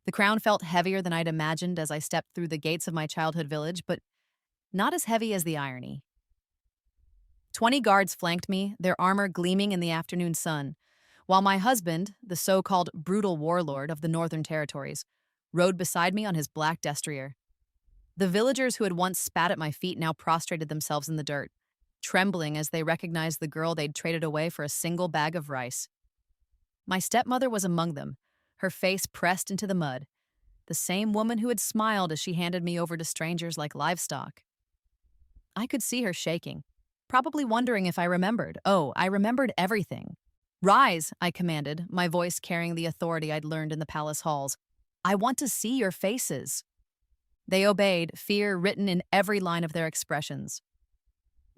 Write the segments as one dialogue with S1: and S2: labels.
S1: The crown felt heavier than I'd imagined as I stepped through the gates of my childhood village, but not as heavy as the irony. 20 guards flanked me, their armor gleaming in the afternoon sun, while my husband, the so-called brutal warlord of the Northern Territories, rode beside me on his black destrier. The villagers who had once spat at my feet now prostrated themselves in the dirt, trembling as they recognized the girl they'd traded away for a single bag of rice. My stepmother was among them, her face pressed into the mud, the same woman who had smiled as she handed me over to strangers like livestock. I could see her shaking, probably wondering if I remembered. Oh, I remembered everything. "Rise," I commanded, my voice carrying the authority I'd learned in the palace halls. "I want to see your faces." They obeyed, fear written in every line of their expressions.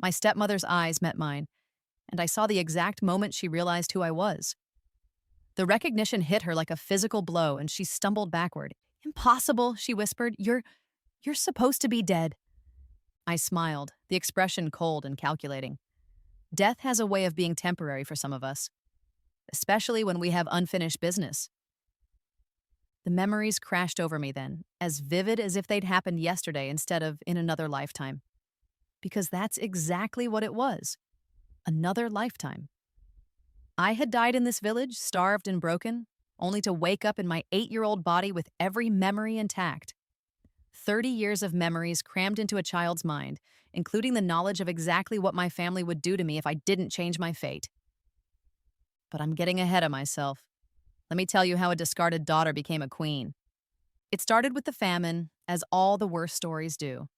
S1: My stepmother's eyes met mine, and I saw the exact moment she realized who I was. The recognition hit her like a physical blow, and she stumbled backward. "Impossible," she whispered. You're supposed to be dead." I smiled, the expression cold and calculating. Death has a way of being temporary for some of us, especially when we have unfinished business. The memories crashed over me then, as vivid as if they'd happened yesterday instead of in another lifetime. Because that's exactly what it was. Another lifetime. I had died in this village, starved and broken, only to wake up in my 8-year-old body with every memory intact. 30 years of memories crammed into a child's mind, including the knowledge of exactly what my family would do to me if I didn't change my fate. But I'm getting ahead of myself. Let me tell you how a discarded daughter became a queen. It started with the famine, as all the worst stories do.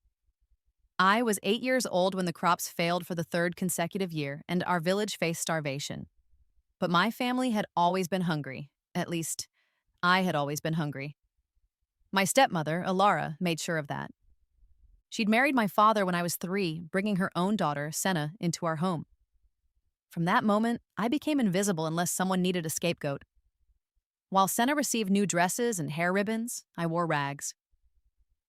S1: I was 8 years old when the crops failed for the third consecutive year, and our village faced starvation. But my family had always been hungry. At least, I had always been hungry. My stepmother, Alara, made sure of that. She'd married my father when I was 3, bringing her own daughter, Senna, into our home. From that moment, I became invisible unless someone needed a scapegoat. While Senna received new dresses and hair ribbons, I wore rags.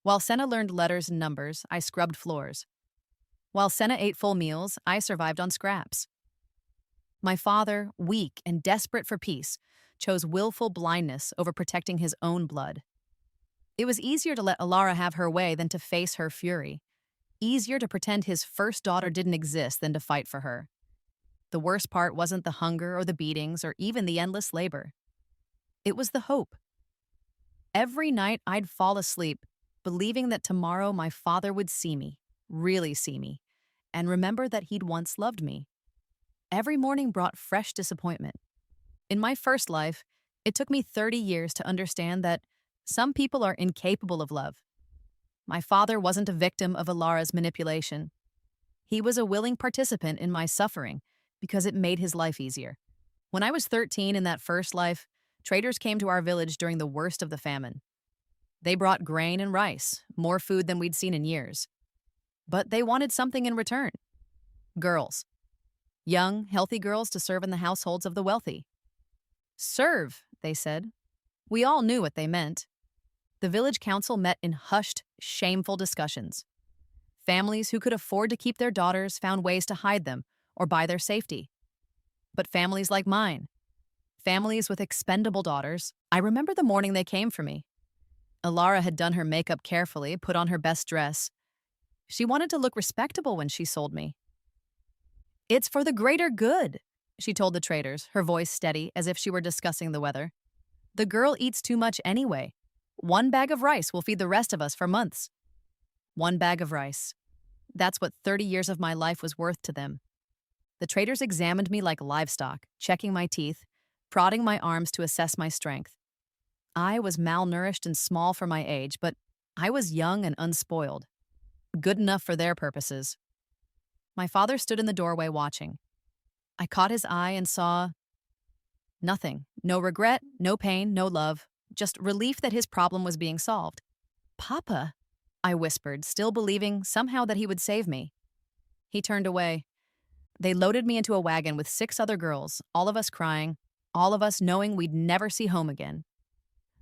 S1: While Senna learned letters and numbers, I scrubbed floors. While Senna ate full meals, I survived on scraps. My father, weak and desperate for peace, chose willful blindness over protecting his own blood. It was easier to let Alara have her way than to face her fury. Easier to pretend his first daughter didn't exist than to fight for her. The worst part wasn't the hunger or the beatings or even the endless labor. It was the hope. Every night I'd fall asleep, believing that tomorrow my father would see me, really see me, and remember that he'd once loved me. Every morning brought fresh disappointment. In my first life, it took me 30 years to understand that some people are incapable of love. My father wasn't a victim of Alara's manipulation. He was a willing participant in my suffering because it made his life easier. When I was 13 in that first life, traders came to our village during the worst of the famine. They brought grain and rice, more food than we'd seen in years. But they wanted something in return. Girls. Young, healthy girls to serve in the households of the wealthy. "Serve," they said. We all knew what they meant. The village council met in hushed, shameful discussions. Families who could afford to keep their daughters found ways to hide them or buy their safety. But families like mine, families with expendable daughters, I remember the morning they came for me. Alara had done her makeup carefully, put on her best dress. She wanted to look respectable when she sold me. "It's for the greater good," she told the traders, her voice steady as if she were discussing the weather. "The girl eats too much anyway. 1 bag of rice will feed the rest of us for months." 1 bag of rice. That's what 30 years of my life was worth to them. The traders examined me like livestock, checking my teeth, prodding my arms to assess my strength. I was malnourished and small for my age, but I was young and unspoiled. Good enough for their purposes. My father stood in the doorway watching. I caught his eye and saw nothing. No regret, no pain, no love. Just relief that his problem was being solved. "Papa," I whispered, still believing somehow that he would save me. He turned away. They loaded me into a wagon with 6 other girls, all of us crying, all of us knowing we'd never see home again.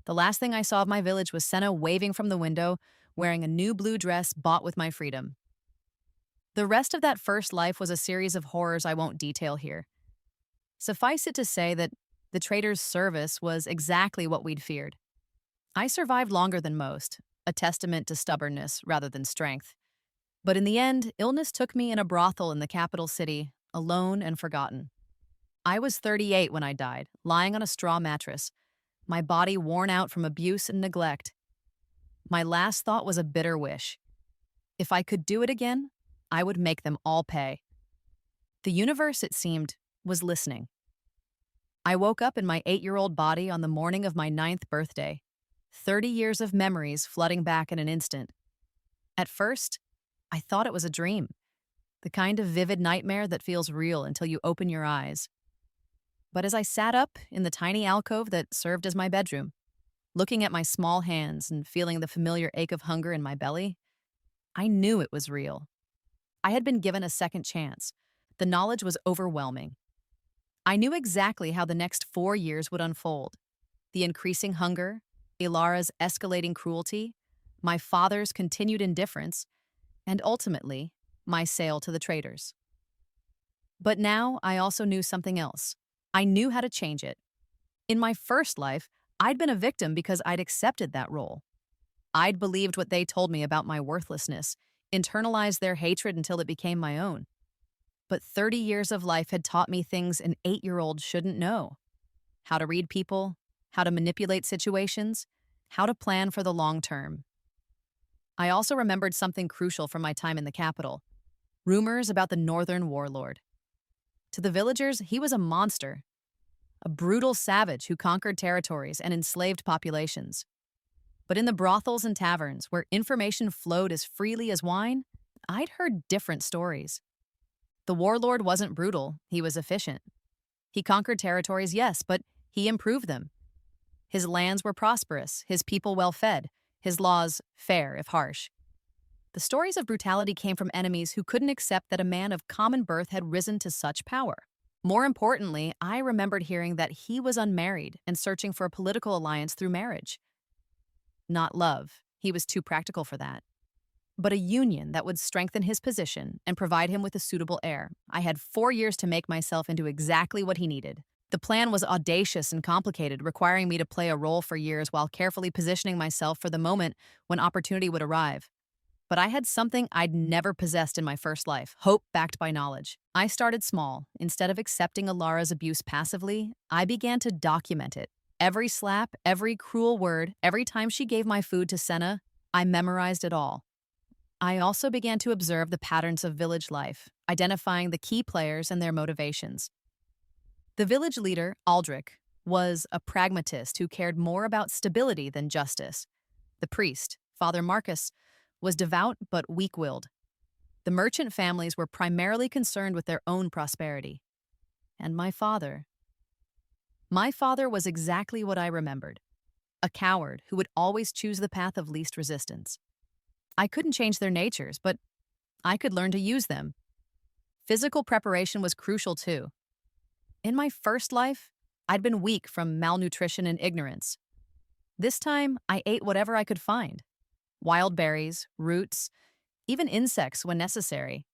S1: The last thing I saw of my village was Senna waving from the window, wearing a new blue dress bought with my freedom. The rest of that first life was a series of horrors I won't detail here. Suffice it to say that the trader's service was exactly what we'd feared. I survived longer than most, a testament to stubbornness rather than strength. But in the end, illness took me in a brothel in the capital city, alone and forgotten. I was 38 when I died, lying on a straw mattress, my body worn out from abuse and neglect. My last thought was a bitter wish. If I could do it again, I would make them all pay. The universe, it seemed, was listening. I woke up in my 8-year-old body on the morning of my 9th birthday, 30 years of memories flooding back in an instant. At first, I thought it was a dream, the kind of vivid nightmare that feels real until you open your eyes. But as I sat up in the tiny alcove that served as my bedroom, looking at my small hands and feeling the familiar ache of hunger in my belly, I knew it was real. I had been given a second chance. The knowledge was overwhelming. I knew exactly how the next 4 years would unfold. The increasing hunger, Ilara's escalating cruelty, my father's continued indifference, and ultimately, my sale to the traders. But now I also knew something else. I knew how to change it. In my first life, I'd been a victim because I'd accepted that role. I'd believed what they told me about my worthlessness, internalized their hatred until it became my own. But 30 years of life had taught me things an 8-year-old shouldn't know. How to read people, how to manipulate situations, how to plan for the long term. I also remembered something crucial from my time in the capital. Rumors about the northern warlord. To the villagers, he was a monster. A brutal savage who conquered territories and enslaved populations. But in the brothels and taverns, where information flowed as freely as wine, I'd heard different stories. The warlord wasn't brutal, he was efficient. He conquered territories, yes, but he improved them. His lands were prosperous, his people well-fed, his laws fair if harsh. The stories of brutality came from enemies who couldn't accept that a man of common birth had risen to such power. More importantly, I remembered hearing that he was unmarried and searching for a political alliance through marriage. Not love, he was too practical for that. But a union that would strengthen his position and provide him with a suitable heir. I had 4 years to make myself into exactly what he needed. The plan was audacious and complicated, requiring me to play a role for years while carefully positioning myself for the moment when opportunity would arrive. But I had something I'd never possessed in my first life, hope backed by knowledge. I started small. Instead of accepting Ilara's abuse passively, I began to document it. Every slap, every cruel word, every time she gave my food to Senna, I memorized it all. I also began to observe the patterns of village life, identifying the key players and their motivations. The village leader, Aldrich, was a pragmatist who cared more about stability than justice. The priest, Father Marcus, was devout but weak-willed. The merchant families were primarily concerned with their own prosperity. And my father was exactly what I remembered, a coward who would always choose the path of least resistance. I couldn't change their natures, but I could learn to use them. Physical preparation was crucial too. In my first life, I'd been weak from malnutrition and ignorance. This time, I ate whatever I could find. Wild berries, roots, even insects when necessary.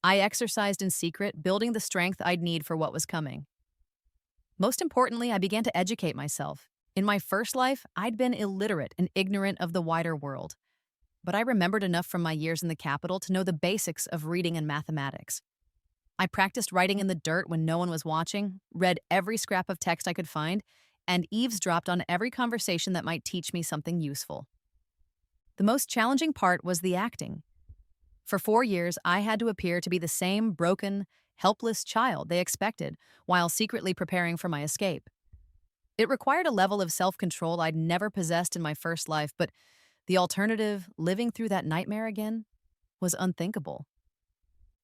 S1: I exercised in secret, building the strength I'd need for what was coming. Most importantly, I began to educate myself. In my first life, I'd been illiterate and ignorant of the wider world. But I remembered enough from my years in the capital to know the basics of reading and mathematics. I practiced writing in the dirt when no one was watching, read every scrap of text I could find, and eavesdropped on every conversation that might teach me something useful. The most challenging part was the acting. For 4 years, I had to appear to be the same broken, helpless child they expected, while secretly preparing for my escape. It required a level of self-control I'd never possessed in my first life, but the alternative, living through that nightmare again, was unthinkable.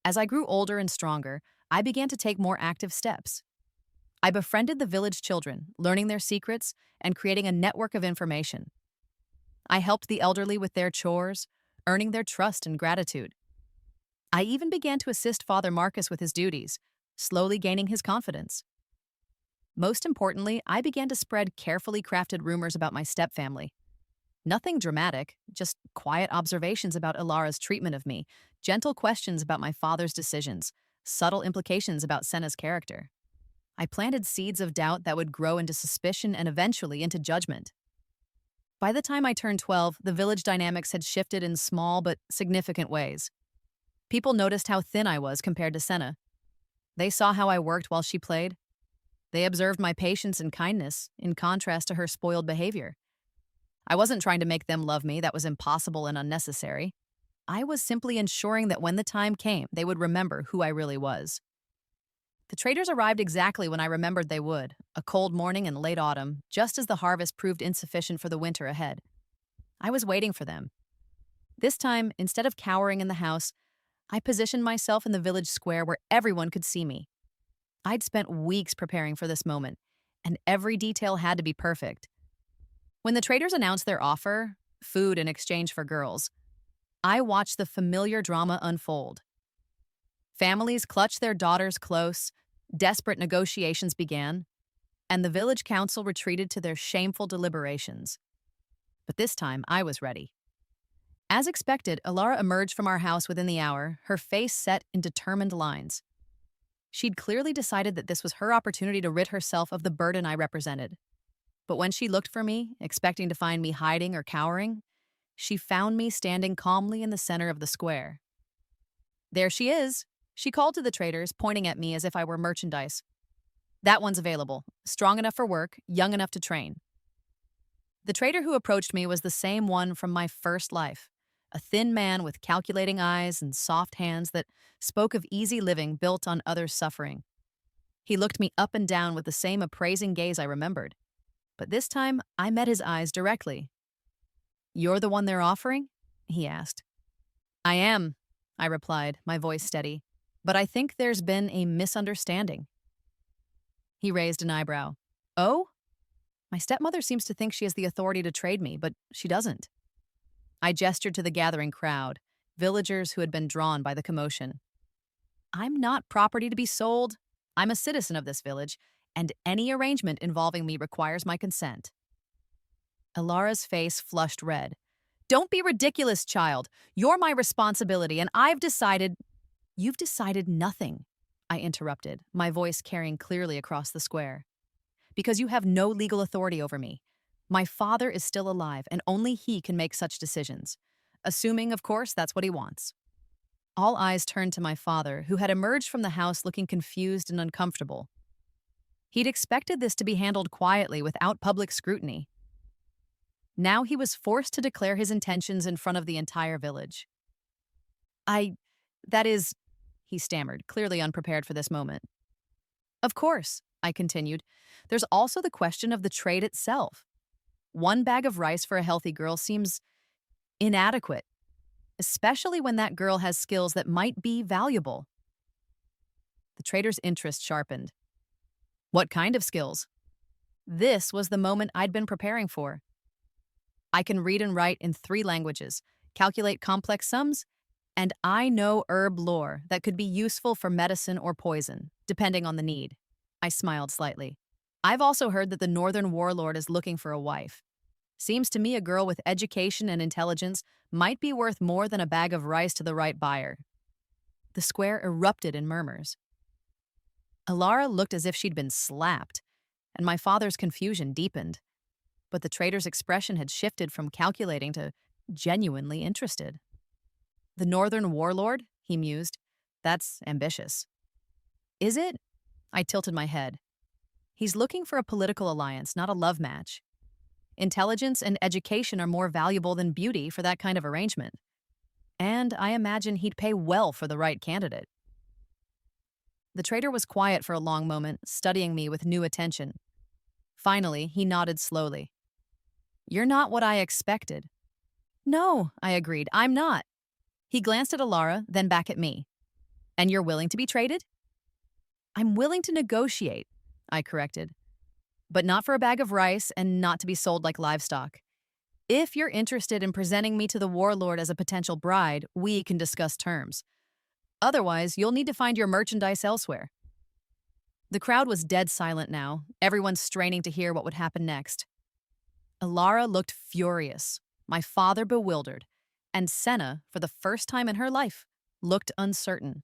S1: As I grew older and stronger, I began to take more active steps. I befriended the village children, learning their secrets and creating a network of information. I helped the elderly with their chores, earning their trust and gratitude. I even began to assist Father Marcus with his duties, slowly gaining his confidence. Most importantly, I began to spread carefully crafted rumors about my stepfamily. Nothing dramatic, just quiet observations about Ilara's treatment of me, gentle questions about my father's decisions, subtle implications about Senna's character. I planted seeds of doubt that would grow into suspicion and eventually into judgment. By the time I turned 12, the village dynamics had shifted in small but significant ways. People noticed how thin I was compared to Senna. They saw how I worked while she played. They observed my patience and kindness, in contrast to her spoiled behavior. I wasn't trying to make them love me, that was impossible and unnecessary. I was simply ensuring that when the time came, they would remember who I really was. The traders arrived exactly when I remembered they would, a cold morning in late autumn, just as the harvest proved insufficient for the winter ahead. I was waiting for them. This time, instead of cowering in the house, I positioned myself in the village square where everyone could see me. I'd spent weeks preparing for this moment, and every detail had to be perfect. When the traders announced their offer, food in exchange for girls, I watched the familiar drama unfold. Families clutched their daughters close, desperate negotiations began, and the village council retreated to their shameful deliberations. But this time, I was ready. As expected, Alara emerged from our house within the hour, her face set in determined lines. She'd clearly decided that this was her opportunity to rid herself of the burden I represented. But when she looked for me, expecting to find me hiding or cowering, she found me standing calmly in the center of the square. "There she is," she called to the traders, pointing at me as if I were merchandise. "That one's available, strong enough for work, young enough to train." The trader who approached me was the same one from my first life, a thin man with calculating eyes and soft hands that spoke of easy living built on others' suffering. He looked me up and down with the same appraising gaze I remembered. But this time, I met his eyes directly. "You're the one they're offering?" he asked. "I am," I replied, my voice steady. "But I think there's been a misunderstanding." He raised an eyebrow. "Oh? My stepmother seems to think she has the authority to trade me, but she doesn't." I gestured to the gathering crowd, villagers who had been drawn by the commotion. "I'm not property to be sold. I'm a citizen of this village, and any arrangement involving me requires my consent." Alara's face flushed red. "Don't be ridiculous, child. You're my responsibility, and I've decided—" "You've decided nothing," I interrupted, my voice carrying clearly across the square. "Because you have no legal authority over me. My father is still alive, and only he can make such decisions. Assuming, of course, that's what he wants." All eyes turned to my father, who had emerged from the house looking confused and uncomfortable. He'd expected this to be handled quietly without public scrutiny. Now he was forced to declare his intentions in front of the entire village. That is," he stammered, clearly unprepared for this moment. "Of course," I continued, "there's also the question of the trade itself. One bag of rice for a healthy girl seems inadequate, especially when that girl has skills that might be valuable." The trader's interest sharpened. "What kind of skills?" This was the moment I'd been preparing for. "I can read and write in 3 languages, calculate complex sums, and I know herb lore that could be useful for medicine or poison, depending on the need." I smiled slightly. "I've also heard that the Northern Warlord is looking for a wife. Seems to me a girl with education and intelligence might be worth more than a bag of rice to the right buyer." The square erupted in murmurs. Alara looked as if she'd been slapped, and my father's confusion deepened. But the trader's expression had shifted from calculating to genuinely interested. "The Northern Warlord?" he mused. "That's ambitious." "Is it?" I tilted my head. "He's looking for a political alliance, not a love match. Intelligence and education are more valuable than beauty for that kind of arrangement. And I imagine he'd pay well for the right candidate." The trader was quiet for a long moment, studying me with new attention. Finally, he nodded slowly. "You're not what I expected." "No," I agreed, "I'm not." He glanced at Alara, then back at me. "And you're willing to be traded?" "I'm willing to negotiate," I corrected. "But not for a bag of rice and not to be sold like livestock. If you're interested in presenting me to the warlord as a potential bride, we can discuss terms. Otherwise, you'll need to find your merchandise elsewhere." The crowd was dead silent now, everyone straining to hear what would happen next. Alara looked furious, my father bewildered, and Senna, for the first time in her life, looked uncertain.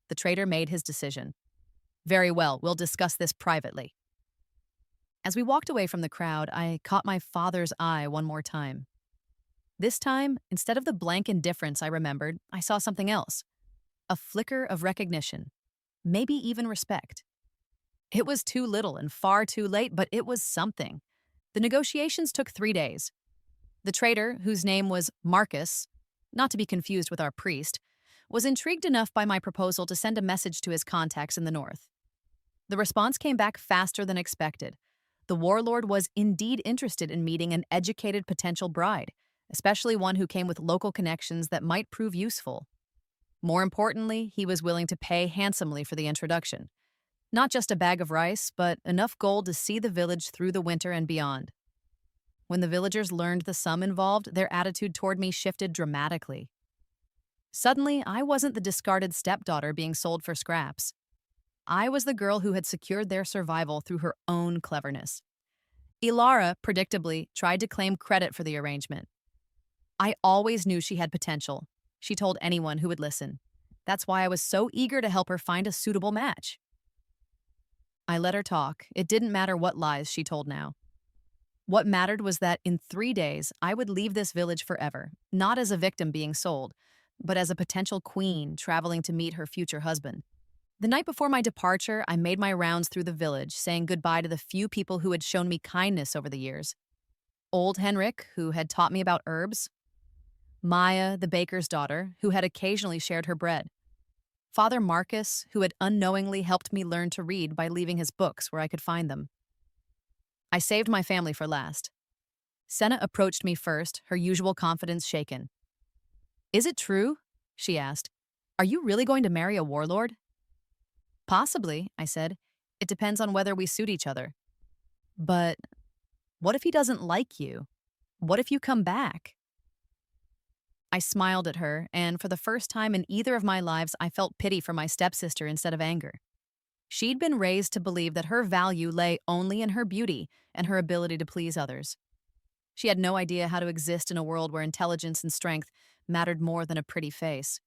S1: The trader made his decision. "Very well, we'll discuss this privately." As we walked away from the crowd, I caught my father's eye one more time. This time, instead of the blank indifference I remembered, I saw something else, a flicker of recognition, maybe even respect. It was too little and far too late, but it was something. The negotiations took 3 days. The trader, whose name was Marcus, not to be confused with our priest, was intrigued enough by my proposal to send a message to his contacts in the north. The response came back faster than expected. The warlord was indeed interested in meeting an educated potential bride, especially one who came with local connections that might prove useful. More importantly, he was willing to pay handsomely for the introduction. Not just a bag of rice, but enough gold to see the village through the winter and beyond. When the villagers learned the sum involved, their attitude toward me shifted dramatically. Suddenly, I wasn't the discarded stepdaughter being sold for scraps. I was the girl who had secured their survival through her own cleverness. Ilara, predictably, tried to claim credit for the arrangement. I always knew she had potential, she told anyone who would listen. That's why I was so eager to help her find a suitable match. I let her talk. It didn't matter what lies she told now. What mattered was that in 3 days, I would leave this village forever, not as a victim being sold, but as a potential queen traveling to meet her future husband. The night before my departure, I made my rounds through the village, saying goodbye to the few people who had shown me kindness over the years. Old Henrik, who had taught me about herbs. Maya, the baker's daughter, who had occasionally shared her bread. Father Marcus, who had unknowingly helped me learn to read by leaving his books where I could find them. I saved my family for last. Senna approached me first, her usual confidence shaken. "Is it true?" she asked. "Are you really going to marry a warlord?" "Possibly," I said. "It depends on whether we suit each other." "But what if he doesn't like you? What if you come back?" I smiled at her, and for the first time in either of my lives, I felt pity for my stepsister instead of anger. She'd been raised to believe that her value lay only in her beauty and her ability to please others. She had no idea how to exist in a world where intelligence and strength mattered more than a pretty face.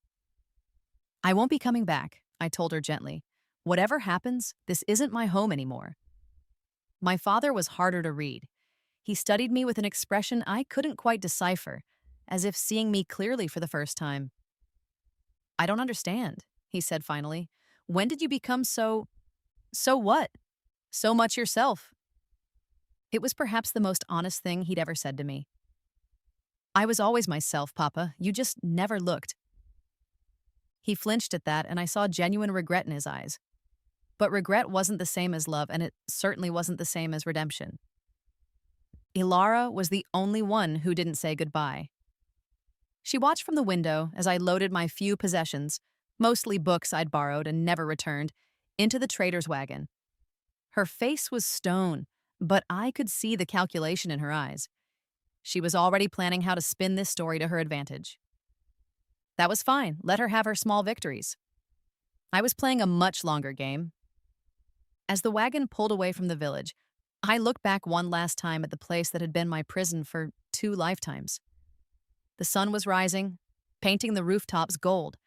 S1: "I won't be coming back," I told her gently. "Whatever happens, this isn't my home anymore." My father was harder to read. He studied me with an expression I couldn't quite decipher, as if seeing me clearly for the first time. "I don't understand," he said finally. "When did you become so what? So much yourself?" It was perhaps the most honest thing he'd ever said to me. "I was always myself, Papa. You just never looked." He flinched at that, and I saw genuine regret in his eyes. But regret wasn't the same as love, and it certainly wasn't the same as redemption. Ilara was the only one who didn't say goodbye. She watched from the window as I loaded my few possessions, mostly books I'd borrowed and never returned, into the trader's wagon. Her face was stone, but I could see the calculation in her eyes. She was already planning how to spin this story to her advantage. That was fine. Let her have her small victories. I was playing a much longer game. As the wagon pulled away from the village, I looked back one last time at the place that had been my prison for 2 lifetimes. The sun was rising, painting the rooftops gold,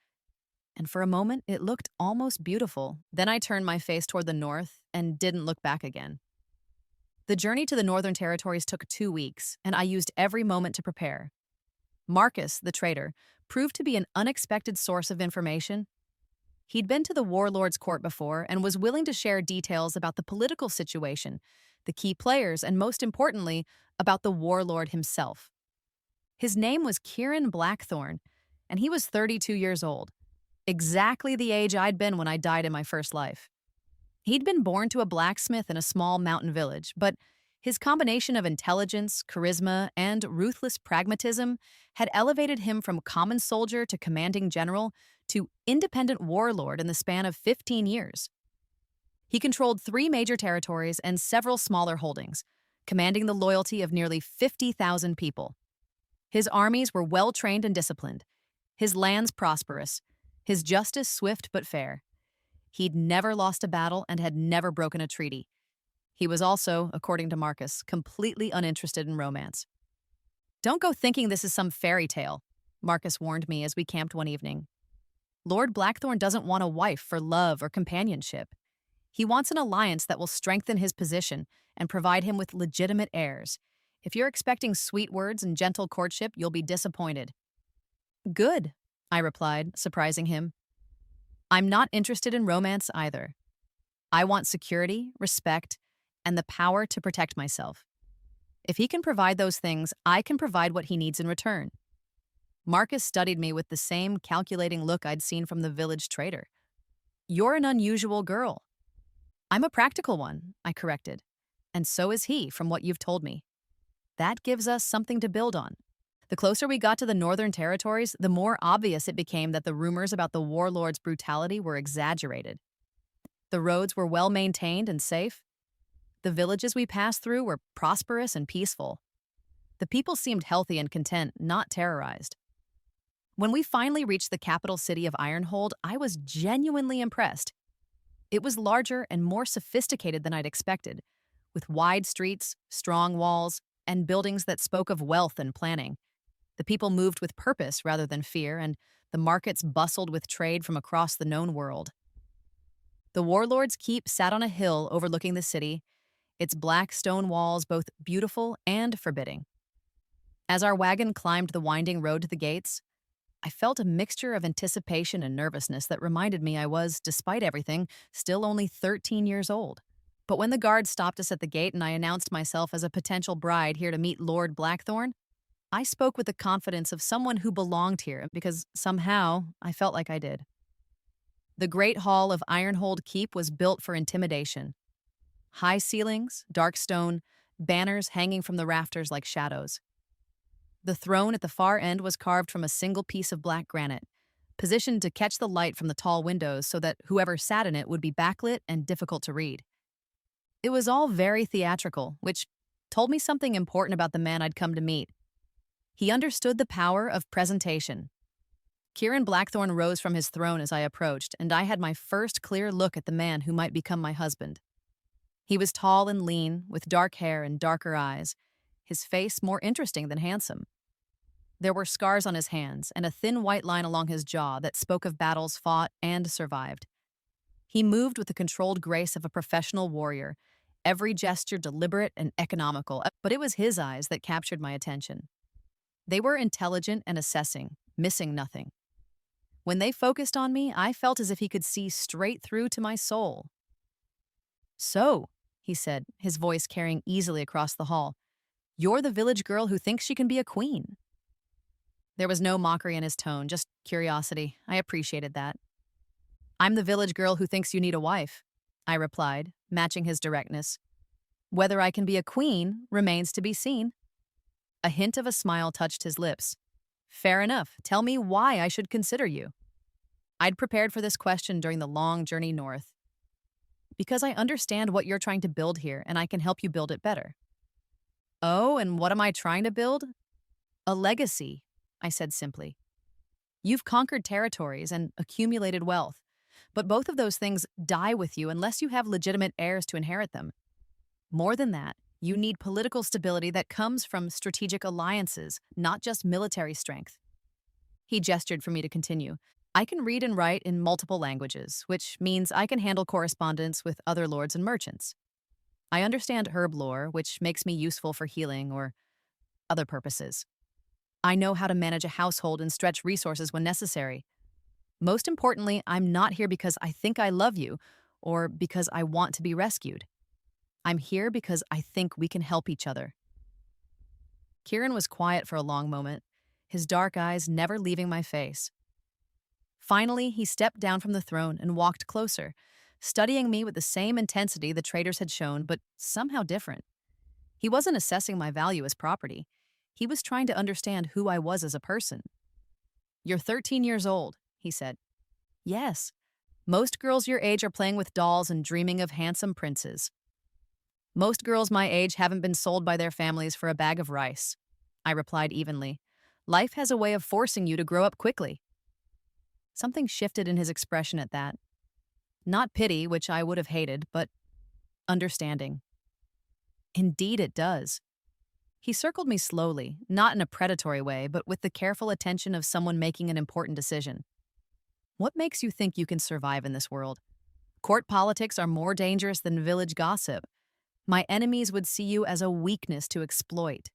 S1: and for a moment it looked almost beautiful. Then I turned my face toward the north and didn't look back again. The journey to the Northern Territories took 2 weeks, and I used every moment to prepare. Marcus, the trader, proved to be an unexpected source of information. He'd been to the Warlord's court before and was willing to share details about the political situation, the key players, and most importantly, about the Warlord himself. His name was Kieran Blackthorn, and he was 32 years old, exactly the age I'd been when I died in my first life. He'd been born to a blacksmith in a small mountain village, but his combination of intelligence, charisma, and ruthless pragmatism had elevated him from common soldier to commanding general to independent warlord in the span of 15 years. He controlled 3 major territories and several smaller holdings, commanding the loyalty of nearly 50,000 people. His armies were well-trained and disciplined, his lands prosperous, his justice swift but fair. He'd never lost a battle and had never broken a treaty. He was also, according to Marcus, completely uninterested in romance. "Don't go thinking this is some fairy tale," Marcus warned me as we camped one evening. "Lord Blackthorn doesn't want a wife for love or companionship. He wants an alliance that will strengthen his position and provide him with legitimate heirs. If you're expecting sweet words and gentle courtship, you'll be disappointed. Good, I replied, surprising him. I'm not interested in romance either. I want security, respect, and the power to protect myself. If he can provide those things, I can provide what he needs in return. Marcus studied me with the same calculating look I'd seen from the village trader. You're an unusual girl. I'm a practical one, I corrected. And so is he, from what you've told me. That gives us something to build on. The closer we got to the northern territories, the more obvious it became that the rumors about the Warlord's brutality were exaggerated. The roads were well maintained and safe. The villages we passed through were prosperous and peaceful. The people seemed healthy and content, not terrorized. When we finally reached the capital city of Ironhold, I was genuinely impressed. It was larger and more sophisticated than I'd expected, with wide streets, strong walls, and buildings that spoke of wealth and planning. The people moved with purpose rather than fear, and the markets bustled with trade from across the known world. The Warlord's keep sat on a hill overlooking the city, its black stone walls both beautiful and forbidding. As our wagon climbed the winding road to the gates, I felt a mixture of anticipation and nervousness that reminded me I was, despite everything, still only 13 years old. But when the guard stopped us at the gate and I announced myself as a potential bride here to meet Lord Blackthorn, I spoke with the confidence of someone who belonged here because somehow I felt like I did. The Great Hall of Ironhold Keep was built for intimidation. High ceilings, dark stone, banners hanging from the rafters like shadows. The throne at the far end was carved from a single piece of black granite, positioned to catch the light from the tall windows so that whoever sat in it would be backlit and difficult to read. It was all very theatrical, which told me something important about the man I'd come to meet. He understood the power of presentation. Kieran Blackthorn rose from his throne as I approached, and I had my first clear look at the man who might become my husband. He was tall and lean, with dark hair and darker eyes, his face more interesting than handsome. There were scars on his hands and a thin white line along his jaw that spoke of battles fought and survived. He moved with the controlled grace of a professional warrior, every gesture deliberate and economical, but it was his eyes that captured my attention. They were intelligent and assessing, missing nothing. When they focused on me, I felt as if he could see straight through to my soul. "So," he said, his voice carrying easily across the hall, "you're the village girl who thinks she can be a queen." There was no mockery in his tone, just curiosity. I appreciated that. "I'm the village girl who thinks you need a wife," I replied, matching his directness. "Whether I can be a queen remains to be seen." A hint of a smile touched his lips. "Fair enough. Tell me why I should consider you." I'd prepared for this question during the long journey north. "Because I understand what you're trying to build here, and I can help you build it better." "Oh, and what am I trying to build?" "A legacy," I said simply. "You've conquered territories and accumulated wealth, but both of those things die with you unless you have legitimate heirs to inherit them. More than that, you need political stability that comes from strategic alliances, not just military strength." He gestured for me to continue. "I can read and write in multiple languages, which means I can handle correspondence with other lords and merchants. I understand herb lore, which makes me useful for healing or other purposes. I know how to manage a household and stretch resources when necessary. Most importantly, I'm not here because I think I love you or because I want to be rescued. I'm here because I think we can help each other." Kieran was quiet for a long moment, his dark eyes never leaving my face. Finally, he stepped down from the throne and walked closer, studying me with the same intensity the traders had shown, but somehow different. He wasn't assessing my value as property. He was trying to understand who I was as a person. "You're 13 years old," he said. "Yes. Most girls your age are playing with dolls and dreaming of handsome princes. Most girls my age haven't been sold by their families for a bag of rice," I replied evenly. "Life has a way of forcing you to grow up quickly." Something shifted in his expression at that. Not pity, which I would have hated, but understanding. "Indeed it does." He circled me slowly, not in a predatory way, but with the careful attention of someone making an important decision. "What makes you think you can survive in this world?" Court politics are more dangerous than village gossip. My enemies would see you as a weakness to exploit.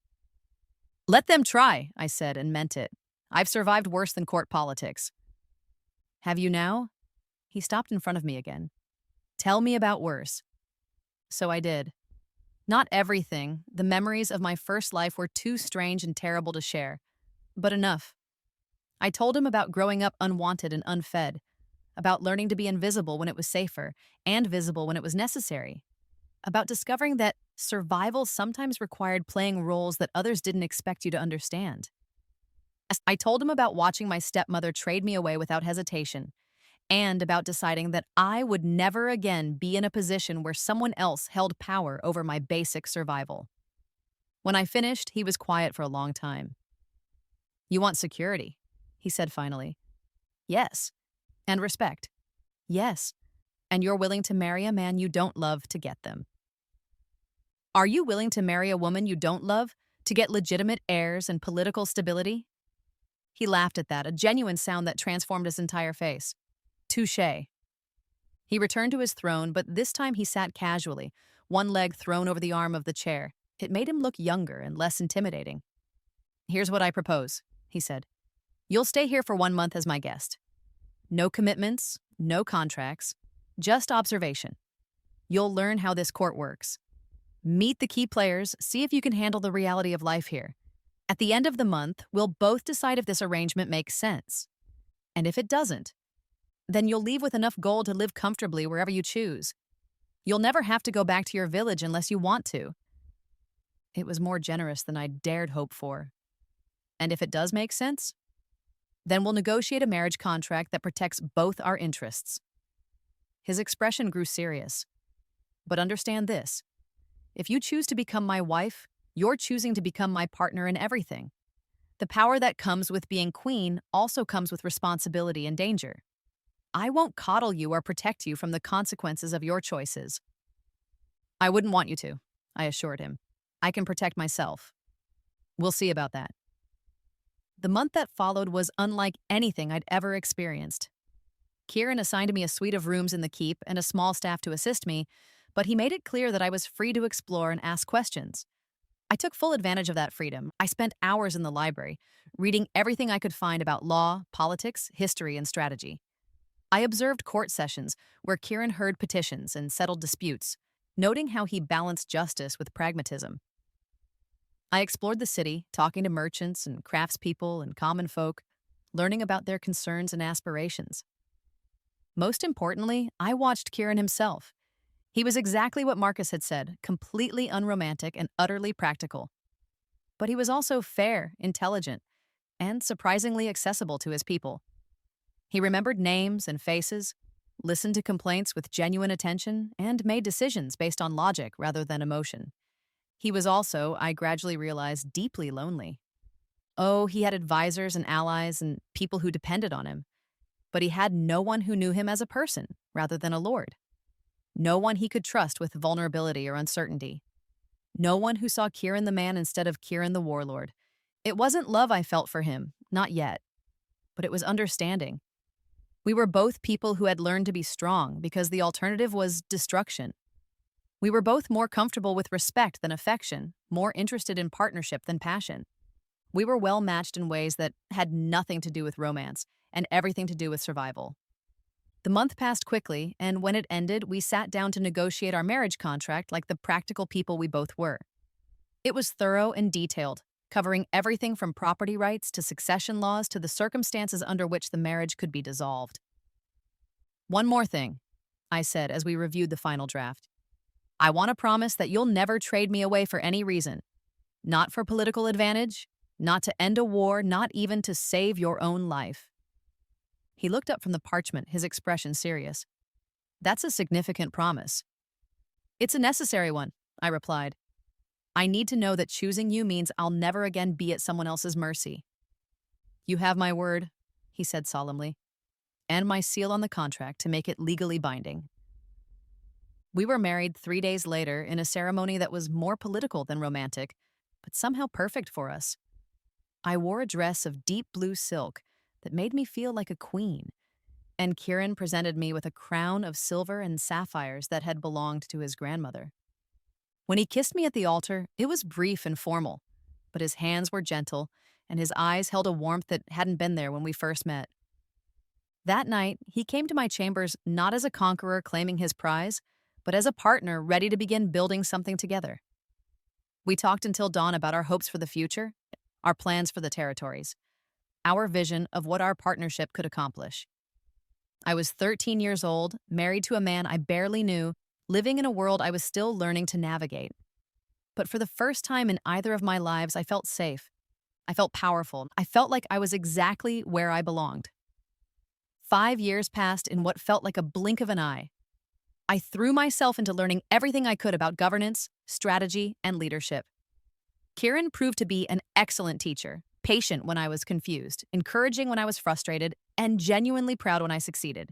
S1: Let them try, I said and meant it. I've survived worse than court politics. Have you now? He stopped in front of me again. Tell me about worse. So I did. Not everything. The memories of my first life were too strange and terrible to share. But enough. I told him about growing up unwanted and unfed, about learning to be invisible when it was safer and visible when it was necessary, about discovering that survival sometimes required playing roles that others didn't expect you to understand. I told him about watching my stepmother trade me away without hesitation, and about deciding that I would never again be in a position where someone else held power over my basic survival. When I finished, he was quiet for a long time. You want security, he said finally. Yes. And respect. Yes. And you're willing to marry a man you don't love to get them. Are you willing to marry a woman you don't love to get legitimate heirs and political stability? He laughed at that, a genuine sound that transformed his entire face. Touché. He returned to his throne, but this time he sat casually, one leg thrown over the arm of the chair. It made him look younger and less intimidating. Here's what I propose, he said. You'll stay here for 1 month as my guest. No commitments, no contracts, just observation. You'll learn how this court works. Meet the key players, see if you can handle the reality of life here. At the end of the month, we'll both decide if this arrangement makes sense. And if it doesn't, then you'll leave with enough gold to live comfortably wherever you choose. You'll never have to go back to your village unless you want to. It was more generous than I dared hope for. And if it does make sense, then we'll negotiate a marriage contract that protects both our interests. His expression grew serious. But understand this. If you choose to become my wife, you're choosing to become my partner in everything. The power that comes with being queen also comes with responsibility and danger. I won't coddle you or protect you from the consequences of your choices. I wouldn't want you to, I assured him. I can protect myself. We'll see about that. The month that followed was unlike anything I'd ever experienced. Kieran assigned me a suite of rooms in the keep and a small staff to assist me, but he made it clear that I was free to explore and ask questions. I took full advantage of that freedom. I spent hours in the library, reading everything I could find about law, politics, history, and strategy. I observed court sessions where Kieran heard petitions and settled disputes, noting how he balanced justice with pragmatism. I explored the city, talking to merchants and craftspeople and common folk, learning about their concerns and aspirations. Most importantly, I watched Kieran himself. He was exactly what Marcus had said, completely unromantic and utterly practical. But he was also fair, intelligent, and surprisingly accessible to his people. He remembered names and faces, listened to complaints with genuine attention, and made decisions based on logic rather than emotion. He was also, I gradually realized, deeply lonely. Oh, he had advisors and allies and people who depended on him. But he had no one who knew him as a person rather than a lord. No one he could trust with vulnerability or uncertainty. No one who saw Kieran the man instead of Kieran the warlord. It wasn't love I felt for him, not yet. But it was understanding. We were both people who had learned to be strong because the alternative was destruction. We were both more comfortable with respect than affection, more interested in partnership than passion. We were well matched in ways that had nothing to do with romance and everything to do with survival. The month passed quickly, and when it ended, we sat down to negotiate our marriage contract like the practical people we both were. It was thorough and detailed, covering everything from property rights to succession laws to the circumstances under which the marriage could be dissolved. One more thing, I said as we reviewed the final draft. I want to promise that you'll never trade me away for any reason. Not for political advantage, not to end a war, not even to save your own life. He looked up from the parchment, his expression serious. That's a significant promise. It's a necessary one, I replied. I need to know that choosing you means I'll never again be at someone else's mercy. You have my word, he said solemnly, and my seal on the contract to make it legally binding. We were married 3 days later in a ceremony that was more political than romantic, but somehow perfect for us. I wore a dress of deep blue silk that made me feel like a queen, and Kieran presented me with a crown of silver and sapphires that had belonged to his grandmother. When he kissed me at the altar, it was brief and formal, but his hands were gentle, and his eyes held a warmth that hadn't been there when we first met. That night, he came to my chambers not as a conqueror claiming his prize, but as a partner ready to begin building something together. We talked until dawn about our hopes for the future, our plans for the territories, our vision of what our partnership could accomplish. I was 13 years old, married to a man I barely knew, living in a world I was still learning to navigate. But for the first time in either of my lives, I felt safe. I felt powerful. I felt like I was exactly where I belonged. 5 years passed in what felt like a blink of an eye. I threw myself into learning everything I could about governance, strategy, and leadership. Kieran proved to be an excellent teacher, patient when I was confused, encouraging when I was frustrated, and genuinely proud when I succeeded.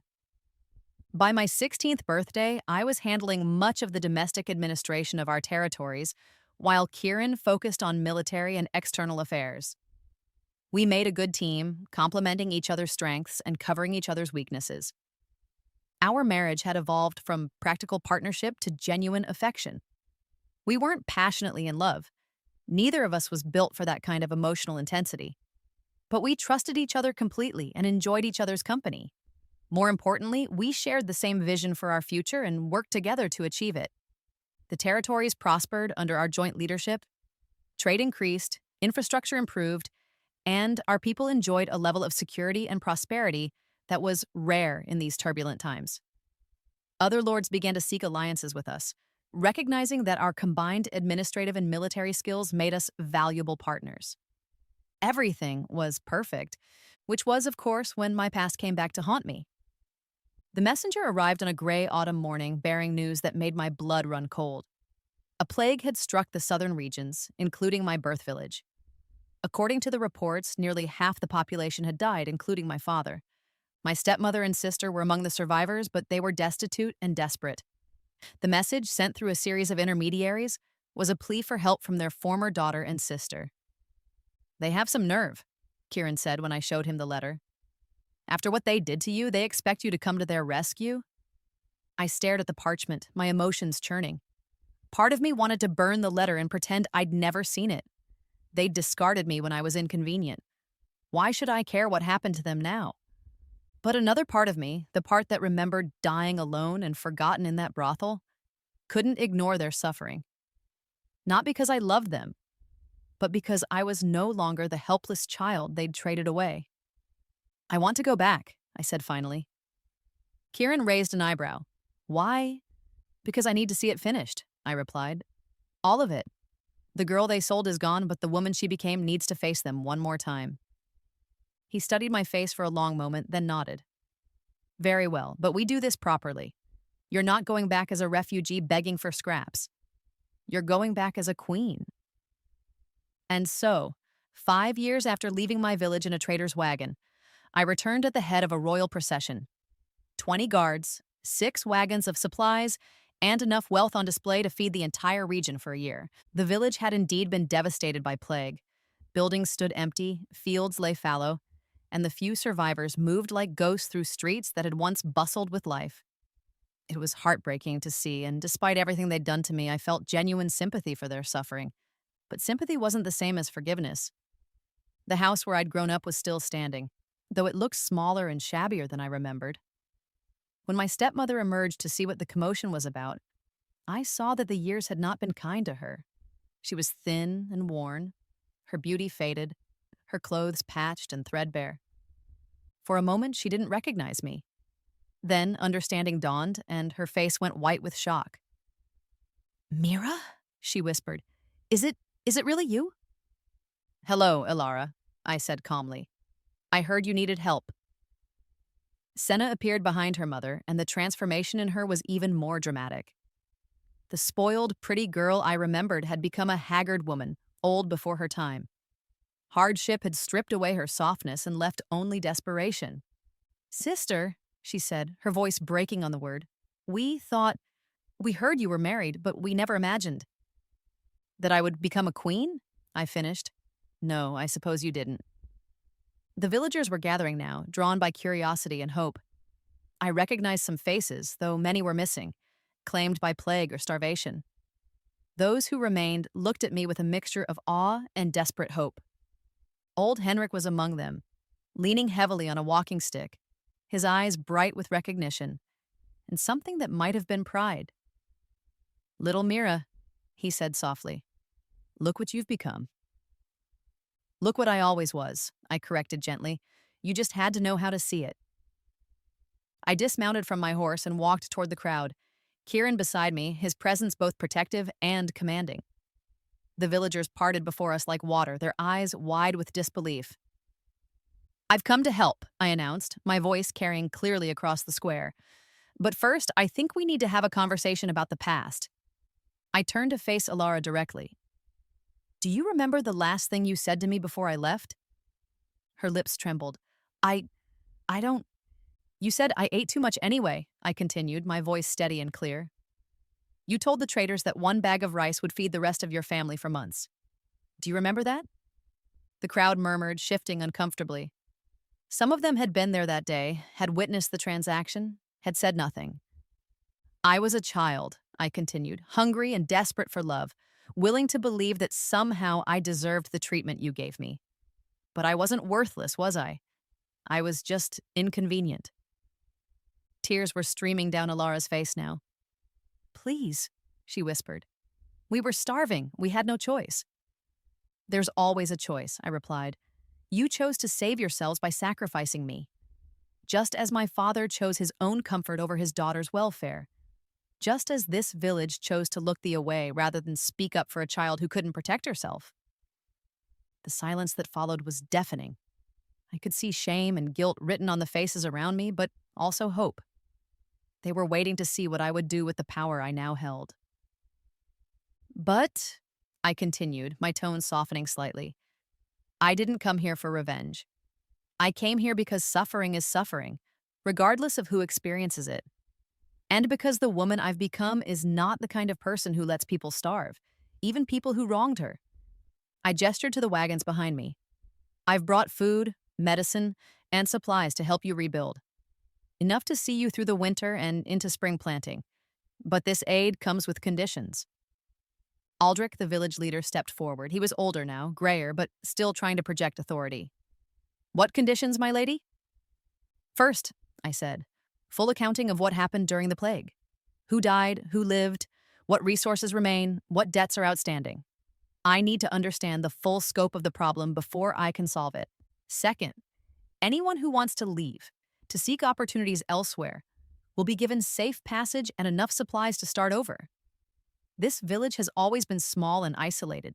S1: By my 16th birthday, I was handling much of the domestic administration of our territories, while Kieran focused on military and external affairs. We made a good team, complementing each other's strengths and covering each other's weaknesses. Our marriage had evolved from practical partnership to genuine affection. We weren't passionately in love. Neither of us was built for that kind of emotional intensity. But we trusted each other completely and enjoyed each other's company. More importantly, we shared the same vision for our future and worked together to achieve it. The territories prospered under our joint leadership, trade increased, infrastructure improved, and our people enjoyed a level of security and prosperity that was rare in these turbulent times. Other lords began to seek alliances with us, recognizing that our combined administrative and military skills made us valuable partners. Everything was perfect, which was, of course, when my past came back to haunt me. The messenger arrived on a gray autumn morning bearing news that made my blood run cold. A plague had struck the southern regions, including my birth village. According to the reports, nearly half the population had died, including my father. My stepmother and sister were among the survivors, but they were destitute and desperate. The message, sent through a series of intermediaries, was a plea for help from their former daughter and sister. "They have some nerve," Kieran said when I showed him the letter. "After what they did to you, they expect you to come to their rescue?" I stared at the parchment, my emotions churning. Part of me wanted to burn the letter and pretend I'd never seen it. They'd discarded me when I was inconvenient. Why should I care what happened to them now? But another part of me, the part that remembered dying alone and forgotten in that brothel, couldn't ignore their suffering. Not because I loved them, but because I was no longer the helpless child they'd traded away. "I want to go back," I said finally. Kieran raised an eyebrow. "Why?" "Because I need to see it finished," I replied. "All of it. The girl they sold is gone, but the woman she became needs to face them one more time." He studied my face for a long moment, then nodded. "Very well, but we do this properly. You're not going back as a refugee begging for scraps. You're going back as a queen." And so, 5 years after leaving my village in a trader's wagon, I returned at the head of a royal procession. 20 guards, 6 wagons of supplies, and enough wealth on display to feed the entire region for a year. The village had indeed been devastated by plague. Buildings stood empty, fields lay fallow, and the few survivors moved like ghosts through streets that had once bustled with life. It was heartbreaking to see, and despite everything they'd done to me, I felt genuine sympathy for their suffering. But sympathy wasn't the same as forgiveness. The house where I'd grown up was still standing, though it looked smaller and shabbier than I remembered. When my stepmother emerged to see what the commotion was about, I saw that the years had not been kind to her. She was thin and worn, her beauty faded, her clothes patched and threadbare. For a moment, she didn't recognize me. Then, understanding dawned, and her face went white with shock. "Mira?" she whispered. Is it really you?" "Hello, Ilara," I said calmly. "I heard you needed help." Senna appeared behind her mother, and the transformation in her was even more dramatic. The spoiled, pretty girl I remembered had become a haggard woman, old before her time. Hardship had stripped away her softness and left only desperation. "Sister," she said, her voice breaking on the word, we heard you were married, but we never imagined." "That I would become a queen?" I finished. "No, I suppose you didn't." The villagers were gathering now, drawn by curiosity and hope. I recognized some faces, though many were missing, claimed by plague or starvation. Those who remained looked at me with a mixture of awe and desperate hope. Old Henrik was among them, leaning heavily on a walking stick, his eyes bright with recognition, and something that might have been pride. "Little Mira," he said softly, "look what you've become." "Look what I always was," I corrected gently. "You just had to know how to see it." I dismounted from my horse and walked toward the crowd, Kieran beside me, his presence both protective and commanding. The villagers parted before us like water, their eyes wide with disbelief. "I've come to help," I announced, my voice carrying clearly across the square. "But first, I think we need to have a conversation about the past." I turned to face Alara directly. "Do you remember the last thing you said to me before I left?" Her lips trembled. I I don't. "You said I ate too much anyway," I continued, my voice steady and clear. "You told the traders that one bag of rice would feed the rest of your family for months. Do you remember that?" The crowd murmured, shifting uncomfortably. Some of them had been there that day, had witnessed the transaction, had said nothing. "I was a child," I continued, "hungry and desperate for love, willing to believe that somehow I deserved the treatment you gave me. But I wasn't worthless, was I? I was just inconvenient." Tears were streaming down Alara's face now. "Please," she whispered. "We were starving. We had no choice." "There's always a choice," I replied. "You chose to save yourselves by sacrificing me. Just as my father chose his own comfort over his daughter's welfare. Just as this village chose to look the away rather than speak up for a child who couldn't protect herself." The silence that followed was deafening. I could see shame and guilt written on the faces around me, but also hope. They were waiting to see what I would do with the power I now held. "But," I continued, my tone softening slightly, "I didn't come here for revenge. I came here because suffering is suffering, regardless of who experiences it. And because the woman I've become is not the kind of person who lets people starve, even people who wronged her." I gestured to the wagons behind me. "I've brought food, medicine, and supplies to help you rebuild. Enough to see you through the winter and into spring planting. But this aid comes with conditions." Aldrich, the village leader, stepped forward. He was older now, grayer, but still trying to project authority. "What conditions, my lady?" "First," I said, "full accounting of what happened during the plague. Who died, who lived, what resources remain, what debts are outstanding. I need to understand the full scope of the problem before I can solve it. Second, anyone who wants to leave, to seek opportunities elsewhere, will be given safe passage and enough supplies to start over. This village has always been small and isolated.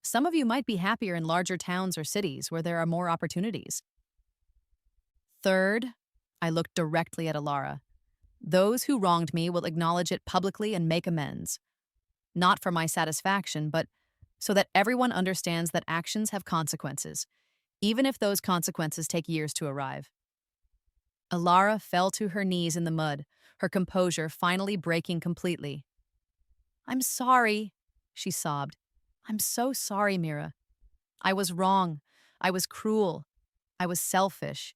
S1: Some of you might be happier in larger towns or cities where there are more opportunities. Third," I looked directly at Alara, "those who wronged me will acknowledge it publicly and make amends. Not for my satisfaction, but so that everyone understands that actions have consequences, even if those consequences take years to arrive." Alara fell to her knees in the mud, her composure finally breaking completely. "I'm sorry," she sobbed. "I'm so sorry, Mira. I was wrong. I was cruel. I was selfish.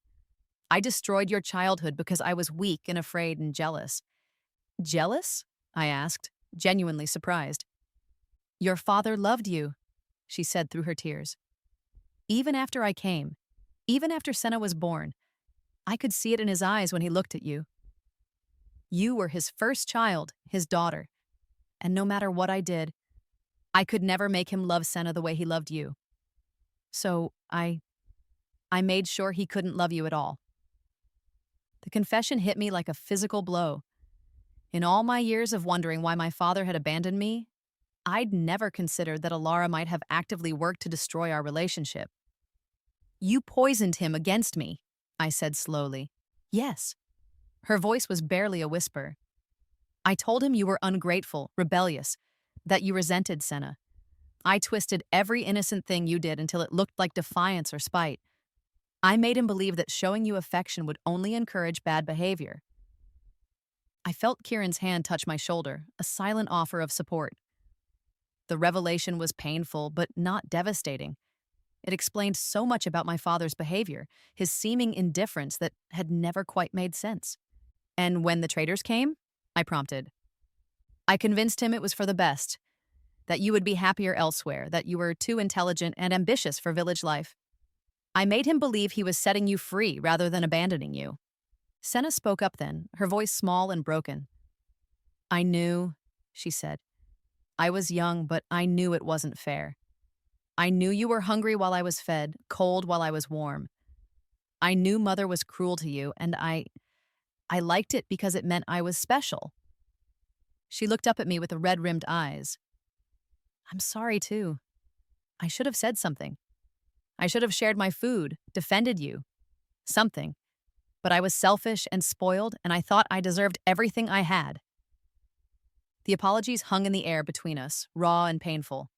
S1: I destroyed your childhood because I was weak and afraid and jealous." "Jealous?" I asked, genuinely surprised. "Your father loved you," she said through her tears. "Even after I came, even after Senna was born, I could see it in his eyes when he looked at you. You were his first child, his daughter, and no matter what I did, I could never make him love Senna the way he loved you. So I made sure he couldn't love you at all." The confession hit me like a physical blow. In all my years of wondering why my father had abandoned me, I'd never considered that Alara might have actively worked to destroy our relationship. "You poisoned him against me," I said slowly. "Yes." Her voice was barely a whisper. "I told him you were ungrateful, rebellious, that you resented Senna. I twisted every innocent thing you did until it looked like defiance or spite. I made him believe that showing you affection would only encourage bad behavior." I felt Kieran's hand touch my shoulder, a silent offer of support. The revelation was painful, but not devastating. It explained so much about my father's behavior, his seeming indifference that had never quite made sense. And when the traders came? I prompted. I convinced him it was for the best, that you would be happier elsewhere, that you were too intelligent and ambitious for village life. I made him believe he was setting you free rather than abandoning you. Senna spoke up then, her voice small and broken. I knew, she said. I was young, but I knew it wasn't fair. I knew you were hungry while I was fed, cold while I was warm. I knew Mother was cruel to you, and I liked it because it meant I was special. She looked up at me with the red-rimmed eyes. I'm sorry, too. I should have said something. I should have shared my food, defended you. Something. But I was selfish and spoiled, and I thought I deserved everything I had. The apologies hung in the air between us, raw and painful.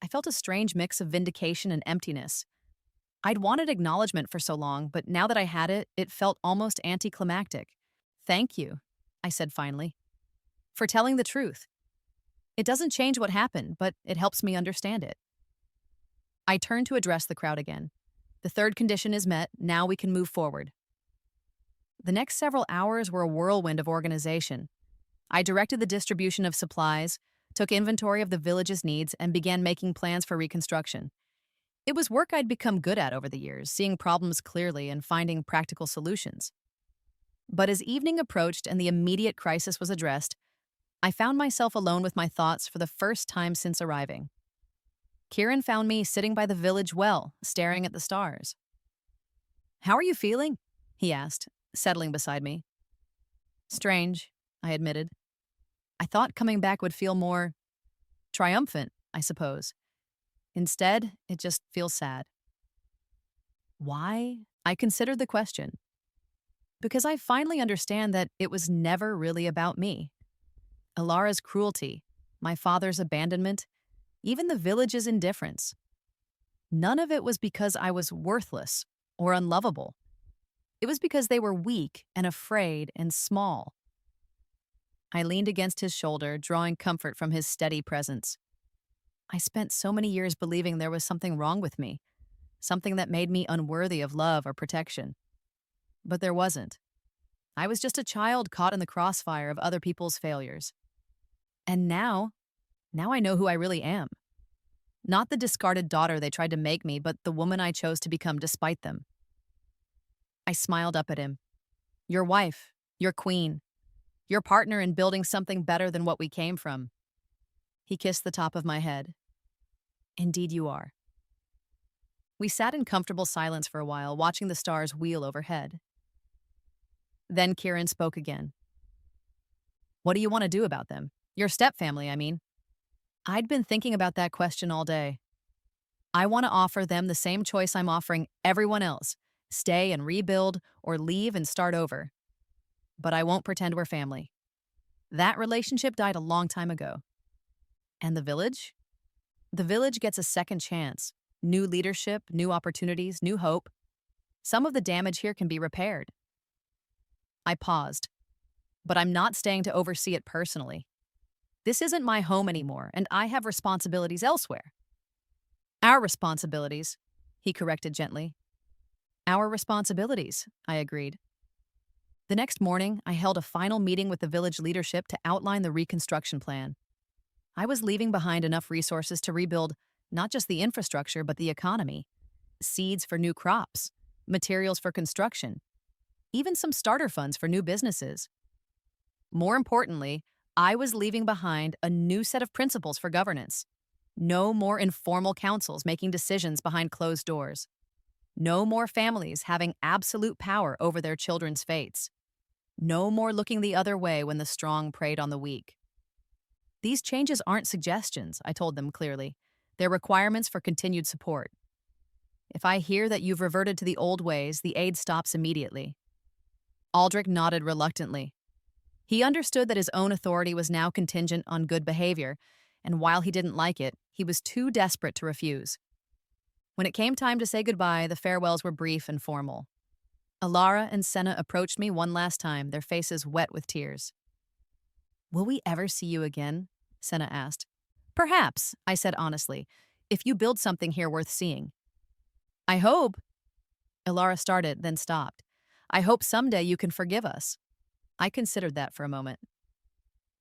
S1: I felt a strange mix of vindication and emptiness. I'd wanted acknowledgement for so long, but now that I had it, it felt almost anticlimactic. Thank you, I said finally, for telling the truth. It doesn't change what happened, but it helps me understand it. I turned to address the crowd again. The third condition is met, now we can move forward. The next several hours were a whirlwind of organization. I directed the distribution of supplies, took inventory of the village's needs, and began making plans for reconstruction. It was work I'd become good at over the years, seeing problems clearly and finding practical solutions. But as evening approached and the immediate crisis was addressed, I found myself alone with my thoughts for the first time since arriving. Kieran found me sitting by the village well, staring at the stars. How are you feeling? He asked, settling beside me. Strange, I admitted. I thought coming back would feel more triumphant, I suppose. Instead, it just feels sad. Why? I considered the question. Because I finally understand that it was never really about me. Alara's cruelty, my father's abandonment, even the village's indifference. None of it was because I was worthless or unlovable. It was because they were weak and afraid and small. I leaned against his shoulder, drawing comfort from his steady presence. I spent so many years believing there was something wrong with me, something that made me unworthy of love or protection. But there wasn't. I was just a child caught in the crossfire of other people's failures. And now I know who I really am. Not the discarded daughter they tried to make me, but the woman I chose to become despite them. I smiled up at him. Your wife, your queen, your partner in building something better than what we came from. He kissed the top of my head. Indeed you are. We sat in comfortable silence for a while, watching the stars wheel overhead. Then Kieran spoke again. What do you want to do about them? Your stepfamily, I mean. I'd been thinking about that question all day. I want to offer them the same choice I'm offering everyone else. Stay and rebuild, or leave and start over. But I won't pretend we're family. That relationship died a long time ago. And the village? The village gets a second chance. New leadership, new opportunities, new hope. Some of the damage here can be repaired. I paused. But I'm not staying to oversee it personally. This isn't my home anymore, and I have responsibilities elsewhere. Our responsibilities, he corrected gently. Our responsibilities, I agreed. The next morning, I held a final meeting with the village leadership to outline the reconstruction plan. I was leaving behind enough resources to rebuild not just the infrastructure, but the economy. Seeds for new crops, materials for construction, even some starter funds for new businesses. More importantly, I was leaving behind a new set of principles for governance. No more informal councils making decisions behind closed doors. No more families having absolute power over their children's fates. No more looking the other way when the strong preyed on the weak. These changes aren't suggestions, I told them clearly. They're requirements for continued support. If I hear that you've reverted to the old ways, the aid stops immediately. Aldrich nodded reluctantly. He understood that his own authority was now contingent on good behavior, and while he didn't like it, he was too desperate to refuse. When it came time to say goodbye, the farewells were brief and formal. Alara and Senna approached me one last time, their faces wet with tears. Will we ever see you again? Senna asked. Perhaps, I said honestly, if you build something here worth seeing. I hope. Alara started, then stopped. I hope someday you can forgive us. I considered that for a moment.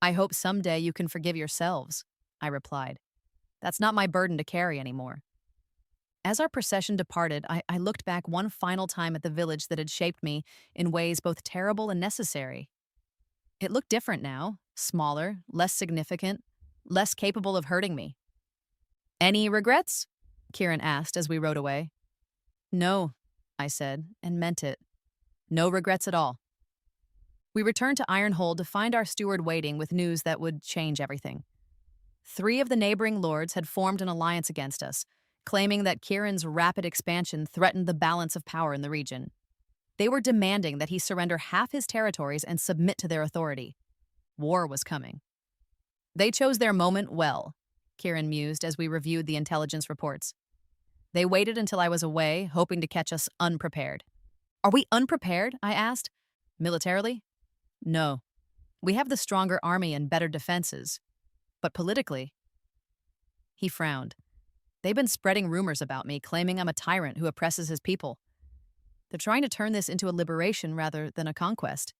S1: I hope someday you can forgive yourselves, I replied. That's not my burden to carry anymore. As our procession departed, I looked back one final time at the village that had shaped me in ways both terrible and necessary. It looked different now, smaller, less significant, less capable of hurting me. Any regrets? Kieran asked as we rode away. No, I said, and meant it. No regrets at all. We returned to Ironhold to find our steward waiting with news that would change everything. 3 of the neighboring lords had formed an alliance against us, claiming that Kieran's rapid expansion threatened the balance of power in the region. They were demanding that he surrender half his territories and submit to their authority. War was coming. They chose their moment well, Kieran mused as we reviewed the intelligence reports. They waited until I was away, hoping to catch us unprepared. Are we unprepared? I asked. Militarily? No. We have the stronger army and better defenses. But politically? He frowned. They've been spreading rumors about me, claiming I'm a tyrant who oppresses his people. They're trying to turn this into a liberation rather than a conquest.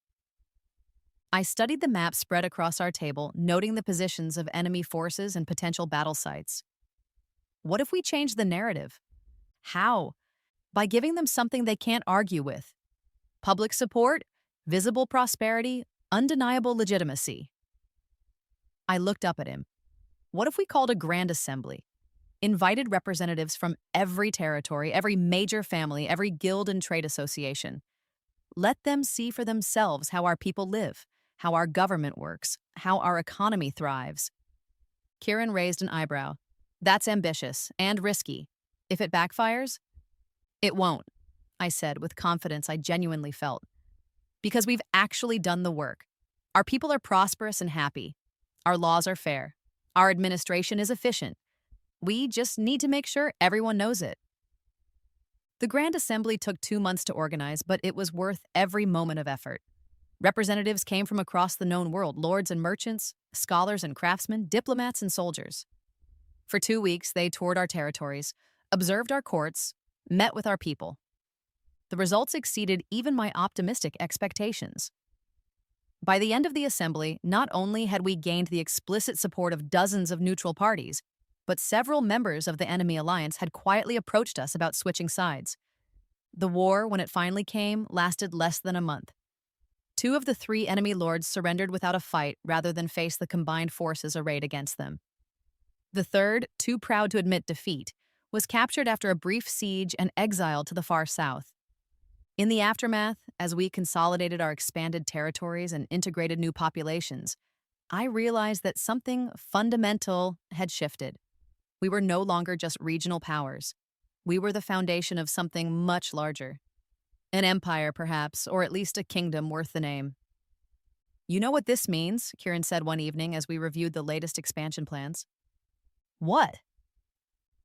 S1: I studied the map spread across our table, noting the positions of enemy forces and potential battle sites. What if we change the narrative? How? By giving them something they can't argue with. Public support, visible prosperity, undeniable legitimacy. I looked up at him. What if we called a grand assembly? Invited representatives from every territory, every major family, every guild and trade association. Let them see for themselves how our people live, how our government works, how our economy thrives. Kieran raised an eyebrow. That's ambitious and risky. If it backfires, it won't, I said with confidence I genuinely felt. Because we've actually done the work. Our people are prosperous and happy. Our laws are fair. Our administration is efficient. We just need to make sure everyone knows it. The Grand Assembly took 2 months to organize, but it was worth every moment of effort. Representatives came from across the known world, lords and merchants, scholars and craftsmen, diplomats and soldiers. For 2 weeks, they toured our territories, observed our courts, met with our people. The results exceeded even my optimistic expectations. By the end of the assembly, not only had we gained the explicit support of dozens of neutral parties, but several members of the enemy alliance had quietly approached us about switching sides. The war, when it finally came, lasted less than a month. 2 of the 3 enemy lords surrendered without a fight rather than face the combined forces arrayed against them. The third, too proud to admit defeat, was captured after a brief siege and exiled to the far south. In the aftermath, as we consolidated our expanded territories and integrated new populations, I realized that something fundamental had shifted. We were no longer just regional powers. We were the foundation of something much larger. An empire, perhaps, or at least a kingdom worth the name. You know what this means, Kieran said one evening as we reviewed the latest expansion plans. What?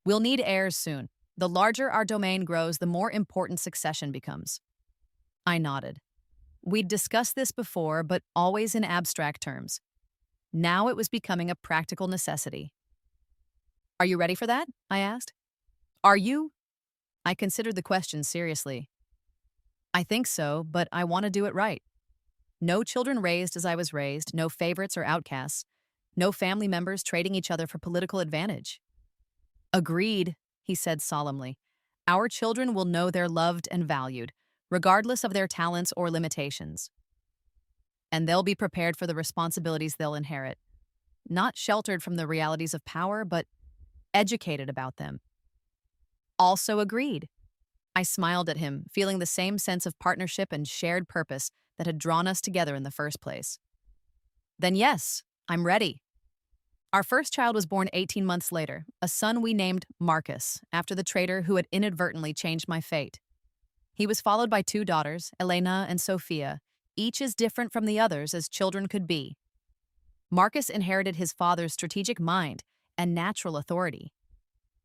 S1: We'll need heirs soon. The larger our domain grows, the more important succession becomes. I nodded. We'd discussed this before, but always in abstract terms. Now it was becoming a practical necessity. Are you ready for that? I asked. Are you? I considered the question seriously. I think so, but I want to do it right. No children raised as I was raised, no favorites or outcasts, no family members trading each other for political advantage. Agreed, he said solemnly. Our children will know they're loved and valued, regardless of their talents or limitations. And they'll be prepared for the responsibilities they'll inherit. Not sheltered from the realities of power, but educated about them. Also agreed. I smiled at him, feeling the same sense of partnership and shared purpose that had drawn us together in the first place. Then yes, I'm ready. Our first child was born 18 months later, a son we named Marcus, after the traitor who had inadvertently changed my fate. He was followed by 2 daughters, Elena and Sophia, each as different from the others as children could be. Marcus inherited his father's strategic mind and natural authority.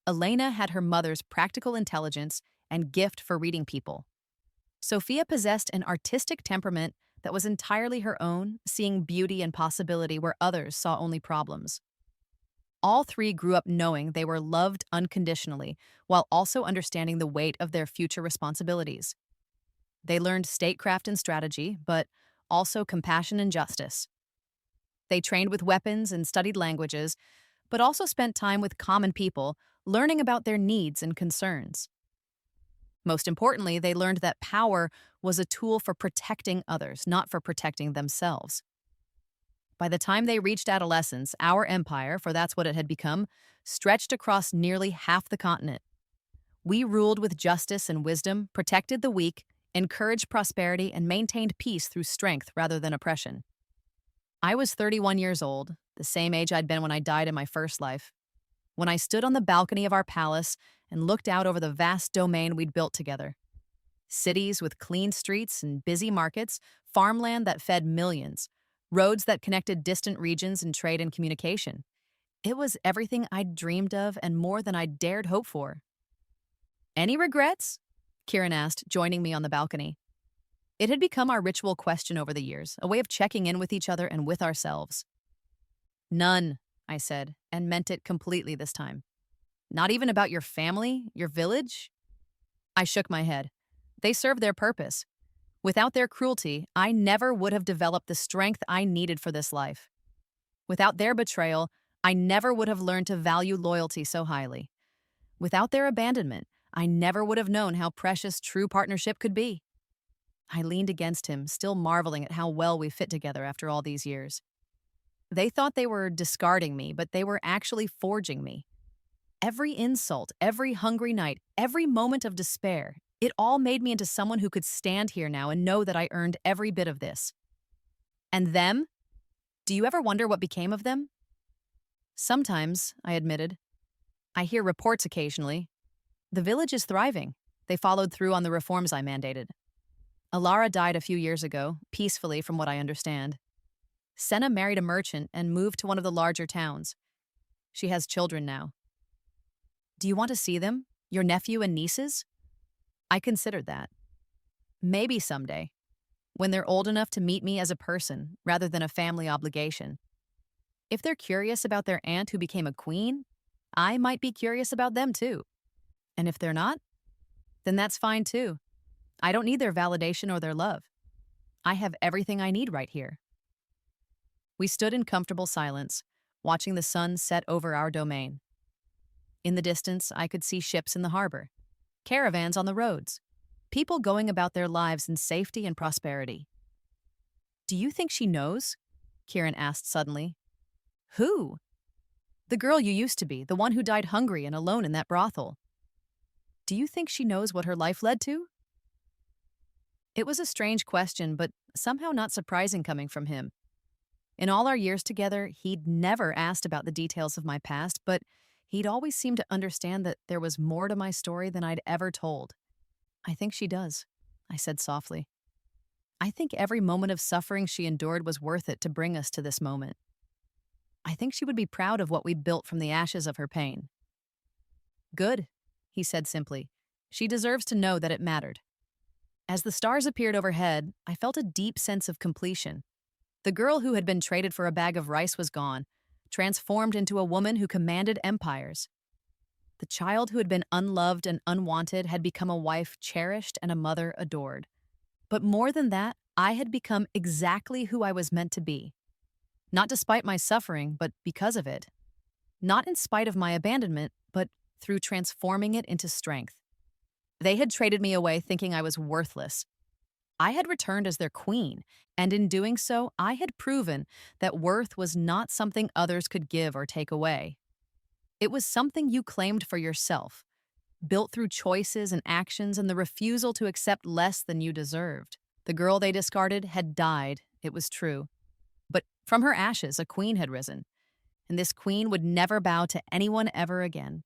S1: Elena had her mother's practical intelligence and gift for reading people. Sophia possessed an artistic temperament that was entirely her own, seeing beauty and possibility where others saw only problems. All 3 grew up knowing they were loved unconditionally, while also understanding the weight of their future responsibilities. They learned statecraft and strategy, but also compassion and justice. They trained with weapons and studied languages, but also spent time with common people, learning about their needs and concerns. Most importantly, they learned that power was a tool for protecting others, not for protecting themselves. By the time they reached adolescence, our empire, for that's what it had become, stretched across nearly half the continent. We ruled with justice and wisdom, protected the weak, encouraged prosperity, and maintained peace through strength rather than oppression. I was 31 years old, the same age I'd been when I died in my first life, when I stood on the balcony of our palace and looked out over the vast domain we'd built together. Cities with clean streets and busy markets, farmland that fed millions, roads that connected distant regions in trade and communication. It was everything I'd dreamed of and more than I'd dared hope for. Any regrets? Kieran asked, joining me on the balcony. It had become our ritual question over the years, a way of checking in with each other and with ourselves. None, I said, and meant it completely this time. Not even about your family, your village? I shook my head. They served their purpose. Without their cruelty, I never would have developed the strength I needed for this life. Without their betrayal, I never would have learned to value loyalty so highly. Without their abandonment, I never would have known how precious true partnership could be. I leaned against him, still marveling at how well we fit together after all these years. They thought they were discarding me, but they were actually forging me. Every insult, every hungry night, every moment of despair, it all made me into someone who could stand here now and know that I earned every bit of this. And them? Do you ever wonder what became of them? Sometimes, I admitted. I hear reports occasionally. The village is thriving. They followed through on the reforms I mandated. Alara died a few years ago, peacefully from what I understand. Senna married a merchant and moved to one of the larger towns. She has children now. Do you want to see them? Your nephew and nieces? I considered that. Maybe someday, when they're old enough to meet me as a person rather than a family obligation. If they're curious about their aunt who became a queen, I might be curious about them too. And if they're not, then that's fine too. I don't need their validation or their love. I have everything I need right here. We stood in comfortable silence, watching the sun set over our domain. In the distance, I could see ships in the harbor, caravans on the roads, people going about their lives in safety and prosperity. Do you think she knows? Kieran asked suddenly. Who? The girl you used to be, the one who died hungry and alone in that brothel. Do you think she knows what her life led to? It was a strange question, but somehow not surprising coming from him. In all our years together, he'd never asked about the details of my past, but he'd always seemed to understand that there was more to my story than I'd ever told. I think she does, I said softly. I think every moment of suffering she endured was worth it to bring us to this moment. I think she would be proud of what we built from the ashes of her pain. Good, he said simply. She deserves to know that it mattered. As the stars appeared overhead, I felt a deep sense of completion. The girl who had been traded for a bag of rice was gone, transformed into a woman who commanded empires. The child who had been unloved and unwanted had become a wife cherished and a mother adored. But more than that, I had become exactly who I was meant to be. Not despite my suffering, but because of it. Not in spite of my abandonment, but through transforming it into strength. They had traded me away thinking I was worthless. I had returned as their queen, and in doing so, I had proven that worth was not something others could give or take away. It was something you claimed for yourself, built through choices and actions and the refusal to accept less than you deserved. The girl they discarded had died, it was true. But from her ashes, a queen had risen, and this queen would never bow to anyone ever again.